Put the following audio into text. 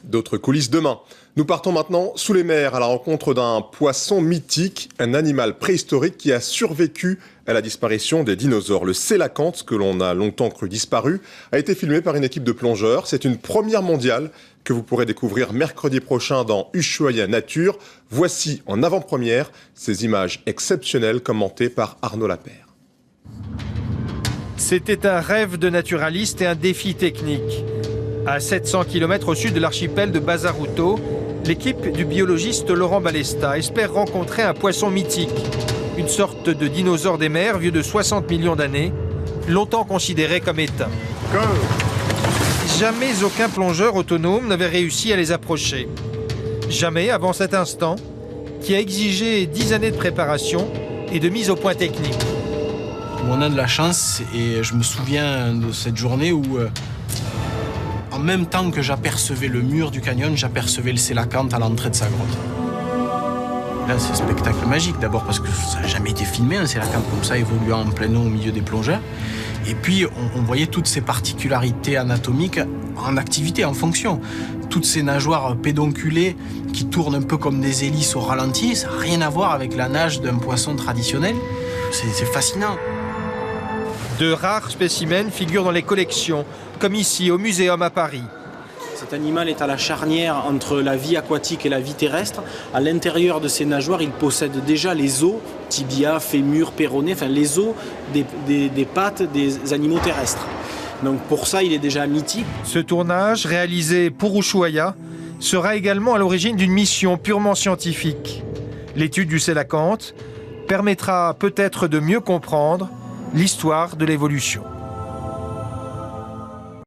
D'autres coulisses demain. Nous partons maintenant sous les mers à la rencontre d'un poisson mythique, un animal préhistorique qui a survécu à la disparition des dinosaures. Le sélacanthe, que l'on a longtemps cru disparu, a été filmé par une équipe de plongeurs. C'est une première mondiale que vous pourrez découvrir mercredi prochain dans Ushuaïa Nature. Voici en avant-première ces images exceptionnelles commentées par Arnaud Lapère. C'était un rêve de naturaliste et un défi technique. À 700 km au sud de l'archipel de Bazaruto, l'équipe du biologiste Laurent Balesta espère rencontrer un poisson mythique, une sorte de dinosaure des mers vieux de 60 millions d'années, longtemps considéré comme éteint. Jamais aucun plongeur autonome n'avait réussi à les approcher. Jamais avant cet instant, qui a exigé 10 années de préparation et de mise au point technique. On a de la chance et je me souviens de cette journée où, en même temps que j'apercevais le mur du canyon, j'apercevais le sélacanthe à l'entrée de sa grotte. Là, c'est un spectacle magique, d'abord parce que ça n'a jamais été filmé, un sélacanthe comme ça évoluant en plein eau au milieu des plongeurs. Et puis, on voyait toutes ces particularités anatomiques en activité, en fonction. Toutes ces nageoires pédonculées qui tournent un peu comme des hélices au ralenti, ça n'a rien à voir avec la nage d'un poisson traditionnel. C'est fascinant. De rares spécimens figurent dans les collections, comme ici au Muséum à Paris. Cet animal est à la charnière entre la vie aquatique et la vie terrestre. À l'intérieur de ses nageoires, il possède déjà les os, tibia, fémur, péroné, enfin les os des pattes des animaux terrestres. Donc pour ça, il est déjà mythique. Ce tournage, réalisé pour Ushuaïa, sera également à l'origine d'une mission purement scientifique. L'étude du sélacanthe permettra peut-être de mieux comprendre l'histoire de l'évolution.